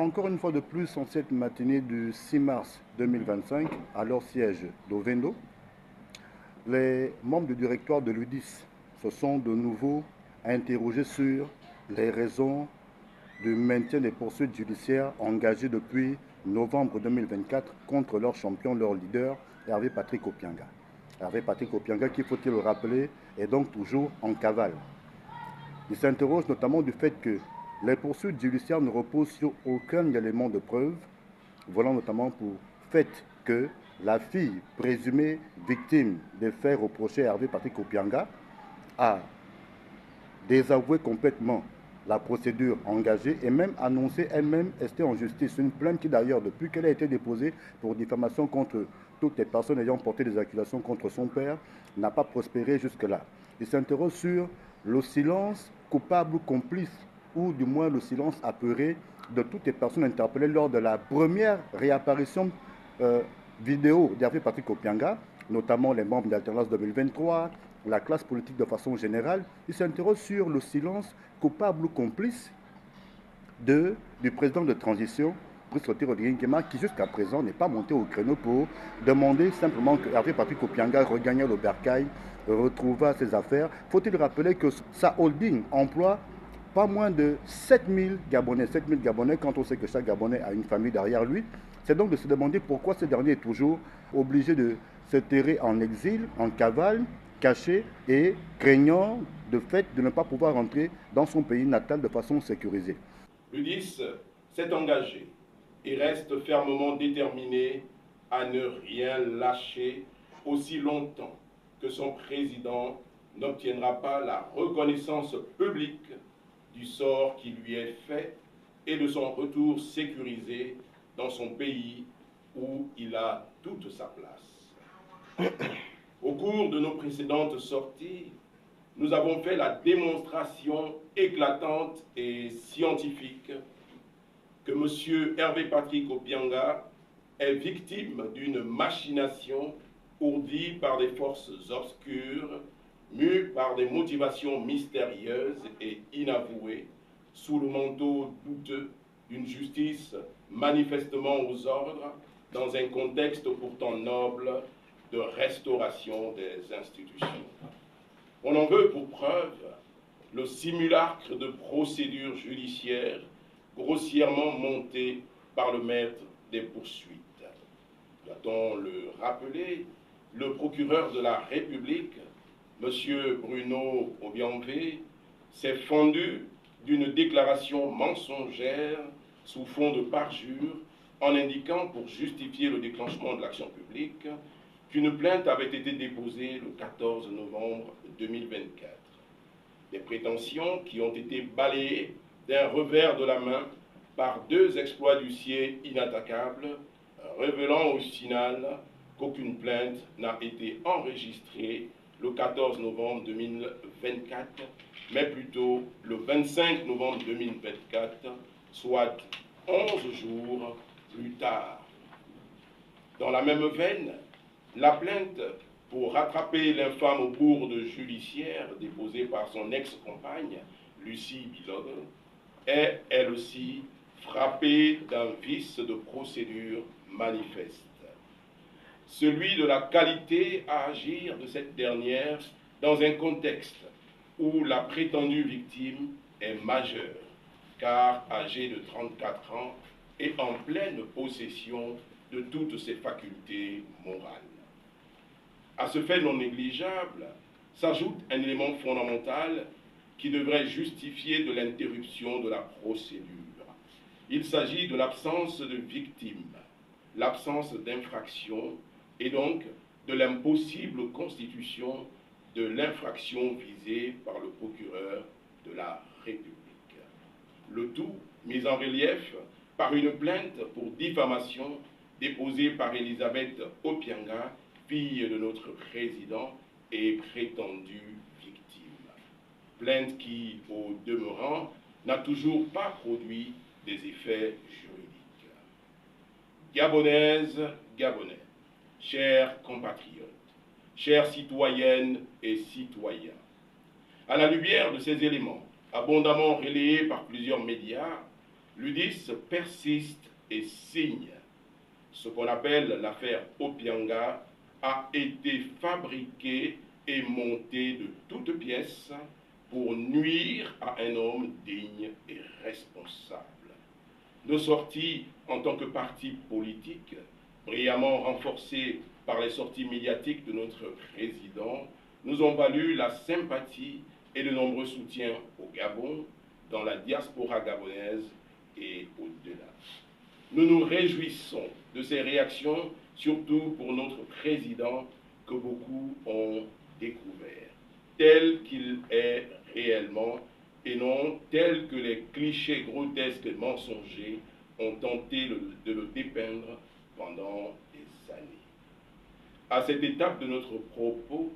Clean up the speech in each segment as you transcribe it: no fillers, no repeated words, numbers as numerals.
encore une fois de plus, en cette matinée du 6 mars 2025, à leur siège d'Ovendo, les membres du directoire de l'UDIS se sont de nouveau interrogés sur les raisons du maintien des poursuites judiciaires engagées depuis novembre 2024 contre leur champion, leur leader, Hervé Patrick Opianga. Hervé Patrick Opianga, qui, faut-il le rappeler, est donc toujours en cavale. Il s'interroge notamment du fait que les poursuites judiciaires ne reposent sur aucun élément de preuve, volant notamment pour fait que la fille présumée victime des faits reprochés à Hervé Patrick Opianga a désavoué complètement la procédure engagée et même annoncé elle-même rester en justice. Une plainte qui d'ailleurs, depuis qu'elle a été déposée pour diffamation contre toutes les personnes ayant porté des accusations contre son père, n'a pas prospéré jusque-là. Il s'interroge sur le silence coupable ou complice, ou du moins le silence apeuré de toutes les personnes interpellées lors de la première réapparition vidéo d'Hervé Patrick Opianga, notamment les membres d'Alternance 2023, la classe politique de façon générale. Il s'interroge sur le silence coupable ou complice du président de transition, Brice Rodriguez Nguema, qui jusqu'à présent n'est pas monté au créneau pour demander simplement que Hervé Patrick Opianga regagne le bercail, retrouva ses affaires. Faut-il rappeler que sa holding emploie pas moins de 7000 Gabonais. 7000 Gabonais, quand on sait que chaque Gabonais a une famille derrière lui. C'est donc de se demander pourquoi ce dernier est toujours obligé de se terrer en exil, en cavale, caché et craignant de fait de ne pas pouvoir rentrer dans son pays natal de façon sécurisée. L'UDIS s'est engagé et reste fermement déterminé à ne rien lâcher aussi longtemps que son président n'obtiendra pas la reconnaissance publique du sort qui lui est fait et de son retour sécurisé dans son pays où il a toute sa place. Au cours de nos précédentes sorties, nous avons fait la démonstration éclatante et scientifique que M. Hervé Patrick Opianga est victime d'une machination ourdie par des forces obscures, mue par des motivations mystérieuses et inavouées, sous le manteau douteux d'une justice manifestement aux ordres, dans un contexte pourtant noble de restauration des institutions. On en veut pour preuve le simulacre de procédure judiciaire grossièrement monté par le maître des poursuites. Doit-on le rappeler, le procureur de la République, M. Bruno Obiangvé, s'est fendu d'une déclaration mensongère sous fond de parjure en indiquant, pour justifier le déclenchement de l'action publique, qu'une plainte avait été déposée le 14 novembre 2024. Des prétentions qui ont été balayées d'un revers de la main par deux exploits d'huissier inattaquables, révélant au final qu'aucune plainte n'a été enregistrée le 14 novembre 2024, mais plutôt le 25 novembre 2024, soit 11 jours plus tard. Dans la même veine, la plainte pour rattraper l'infâme bourde judiciaire déposée par son ex-compagne, Lucie Bilogue, est, elle aussi, frappée d'un vice de procédure manifeste. Celui de la qualité à agir de cette dernière dans un contexte où la prétendue victime est majeure, car âgée de 34 ans et en pleine possession de toutes ses facultés morales. À ce fait non négligeable s'ajoute un élément fondamental qui devrait justifier de l'interruption de la procédure. Il s'agit de l'absence de victime, l'absence d'infraction et donc de l'impossible constitution de l'infraction visée par le procureur de la République. Le tout mis en relief par une plainte pour diffamation déposée par Elisabeth Opianga, fille de notre président et prétendue victime. Plainte qui, au demeurant, n'a toujours pas produit des effets juridiques. Gabonaises, Gabonais, chers compatriotes, chères citoyennes et citoyens, à la lumière de ces éléments, abondamment relayés par plusieurs médias, l'UDIS persiste et signe. Ce qu'on appelle l'affaire Opianga a été fabriquée et montée de toutes pièces pour nuire à un homme digne et responsable. Nos sorties en tant que parti politique, brillamment renforcées par les sorties médiatiques de notre président, nous ont valu la sympathie et de nombreux soutiens au Gabon, dans la diaspora gabonaise et au-delà. Nous nous réjouissons de ces réactions, surtout pour notre président que beaucoup ont découvert, tel qu'il est réellement et non tel que les clichés grotesques et mensongers ont tenté de le dépeindre pendant des années. À cette étape de notre propos,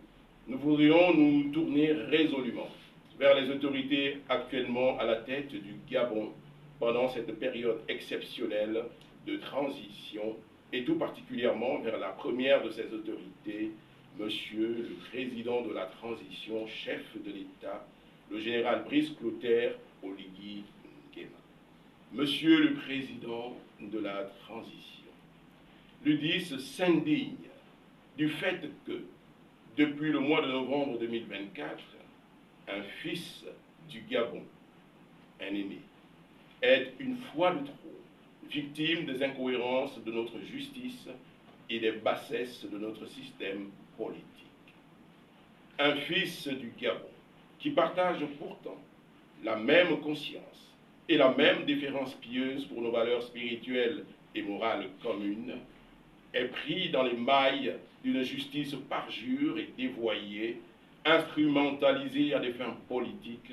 nous voudrions nous tourner résolument vers les autorités actuellement à la tête du Gabon pendant cette période exceptionnelle de transition et tout particulièrement vers la première de ces autorités, Monsieur le Président de la Transition, chef de l'État, le général Brice Clotaire Oligui Nguema. Monsieur le Président de la Transition, l'UDIS s'indigne du fait que, depuis le mois de novembre 2024, un fils du Gabon, un aîné, est une fois de trop victime des incohérences de notre justice et des bassesses de notre système politique. Un fils du Gabon qui partage pourtant la même conscience et la même déférence pieuse pour nos valeurs spirituelles et morales communes est pris dans les mailles d'une justice parjure et dévoyée, instrumentalisée à des fins politiques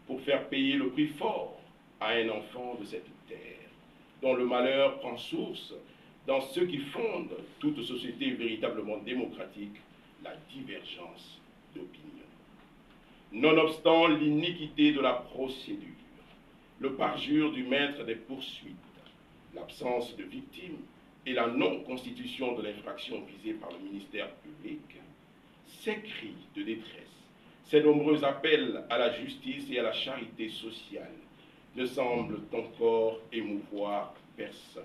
pour faire payer le prix fort à un enfant de cette terre, dont le malheur prend source dans ce qui fonde toute société véritablement démocratique, la divergence d'opinion. Nonobstant l'iniquité de la procédure, le parjure du maître des poursuites, l'absence de victimes et la non-constitution de l'infraction visée par le ministère public, ces cris de détresse, ces nombreux appels à la justice et à la charité sociale ne semblent encore émouvoir personne.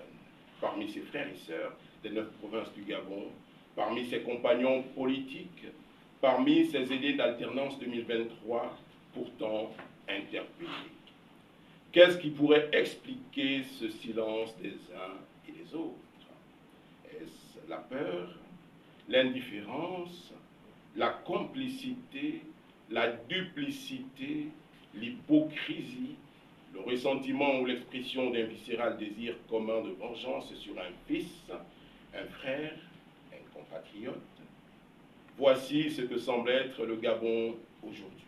Parmi ses frères et sœurs des 9 provinces du Gabon, parmi ses compagnons politiques, parmi ses aînés d'alternance 2023, pourtant interpellés. Qu'est-ce qui pourrait expliquer ce silence des uns et des autres? Est-ce la peur, l'indifférence, la complicité, la duplicité, l'hypocrisie, le ressentiment ou l'expression d'un viscéral désir commun de vengeance sur un fils, un frère, un compatriote? Voici ce que semble être le Gabon aujourd'hui.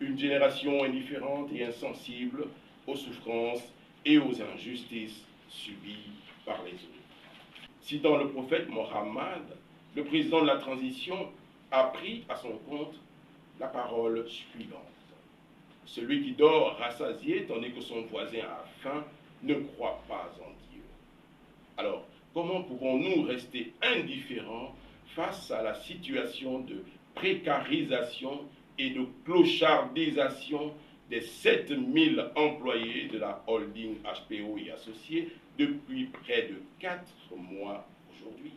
Une génération indifférente et insensible aux souffrances et aux injustices subies par les autres. Citant le prophète Mohammed, le président de la transition a pris à son compte la parole suivante. Celui qui dort rassasié tandis que son voisin a faim ne croit pas en Dieu. Alors, comment pouvons-nous rester indifférents face à la situation de précarisation et de clochardisation des 7000 employés de la holding HPO et associés depuis près de 4 mois aujourd'hui?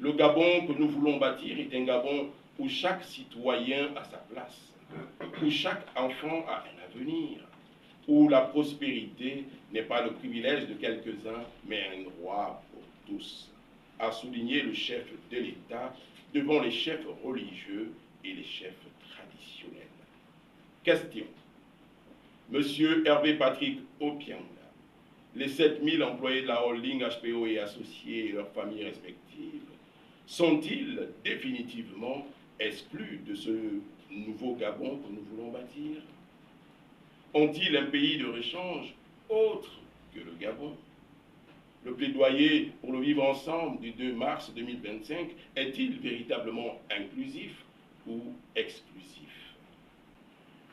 Le Gabon que nous voulons bâtir est un Gabon où chaque citoyen a sa place, où chaque enfant a un avenir, où la prospérité n'est pas le privilège de quelques-uns, mais un droit pour tous, a souligné le chef de l'État devant les chefs religieux et les chefs traditionnels. Question. Monsieur Hervé Patrick Opianga, les 7000 employés de la holding HPO et associés et leurs familles respectives sont-ils définitivement exclus de ce nouveau Gabon que nous voulons bâtir? Ont-ils un pays de rechange autre que le Gabon? Le plaidoyer pour le vivre ensemble du 2 mars 2025 est-il véritablement inclusif ou exclusif?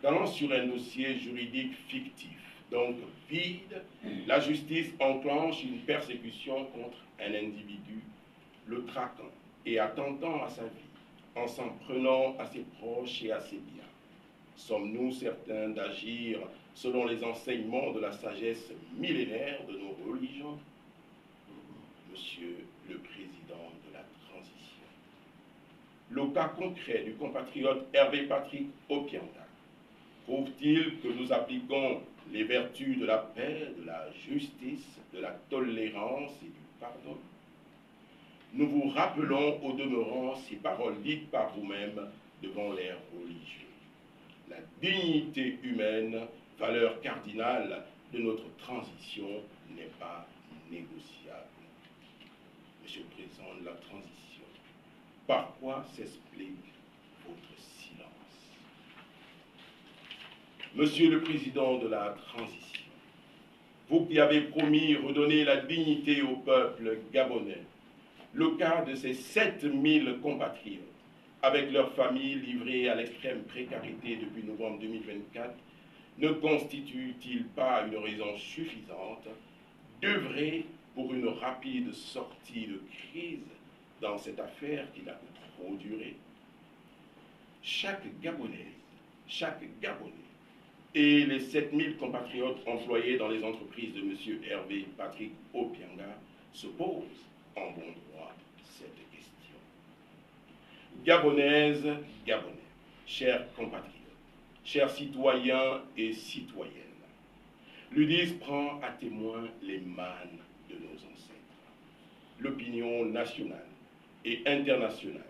Dans sur un dossier juridique fictif, donc vide, la justice enclenche une persécution contre un individu, le traquant et attentant à sa vie, en s'en prenant à ses proches et à ses biens. Sommes-nous certains d'agir selon les enseignements de la sagesse millénaire de nos religions, Monsieur le Président de la Transition. Le cas concret du compatriote Hervé Patrick Opianga prouve-t-il que nous appliquons les vertus de la paix, de la justice, de la tolérance et du pardon? Nous vous rappelons au demeurant ces paroles dites par vous-même devant les religieux. La dignité humaine, valeur cardinale de notre transition, n'est pas négociable. Monsieur le Président de la Transition, par quoi s'explique votre silence? Monsieur le Président de la Transition, vous qui avez promis redonner la dignité au peuple gabonais, le cas de ces 7000 compatriotes, avec leurs familles livrées à l'extrême précarité depuis novembre 2024, ne constitue-t-il pas une raison suffisante d'œuvrer pour une rapide sortie de crise dans cette affaire qui n'a que trop duré? Chaque Gabonais et les 7000 compatriotes employés dans les entreprises de M. Hervé Patrick Opianga se posent en bon droit cette question. Gabonaises, Gabonais, chers compatriotes, chers citoyens et citoyennes, l'UDIS prend à témoin les mânes de nos ancêtres, l'opinion nationale et internationale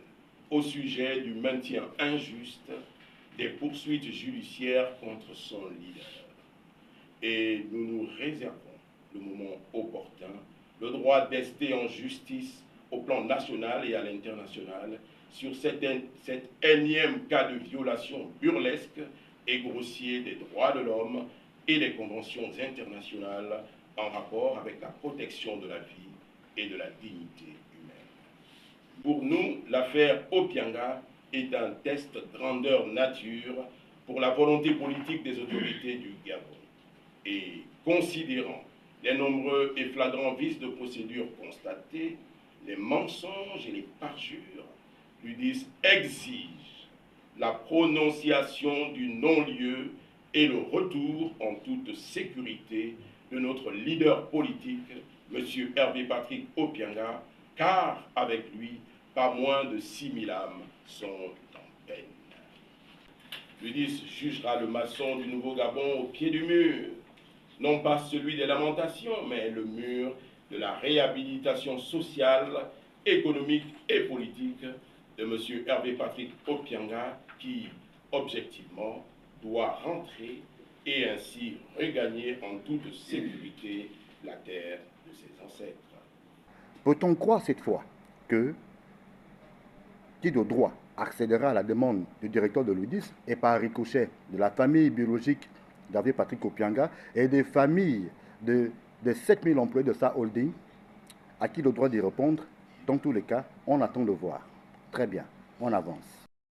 au sujet du maintien injuste des poursuites judiciaires contre son leader. Et nous nous réservons, le moment opportun, le droit d'ester en justice au plan national et à l'international sur cet énième cas de violation burlesque et grossier des droits de l'homme et des conventions internationales en rapport avec la protection de la vie et de la dignité humaine. Pour nous, l'affaire Opianga est un test grandeur nature pour la volonté politique des autorités du Gabon. Et considérant les nombreux et flagrants vices de procédure constatés, les mensonges et les parjures, l'UDIS exige la prononciation du non-lieu et le retour en toute sécurité de notre leader politique, M. Hervé Patrick Opianga, car avec lui, pas moins de 6000 âmes sont en peine. L'UDIS jugera le maçon du Nouveau Gabon au pied du mur, non pas celui des lamentations, mais le mur de la réhabilitation sociale, économique et politique de M. Hervé Patrick Opianga, qui, objectivement, doit rentrer et ainsi regagner en toute sécurité la terre de ses ancêtres. Peut-on croire cette fois que qui de droit accédera à la demande du directeur de l'UDIS et par ricochet de la famille biologique d'Hervé Patrick Opianga et des familles des 7000 employés de sa holding, à qui le droit d'y répondre? Dans tous les cas, on attend de voir. Très bien, on avance.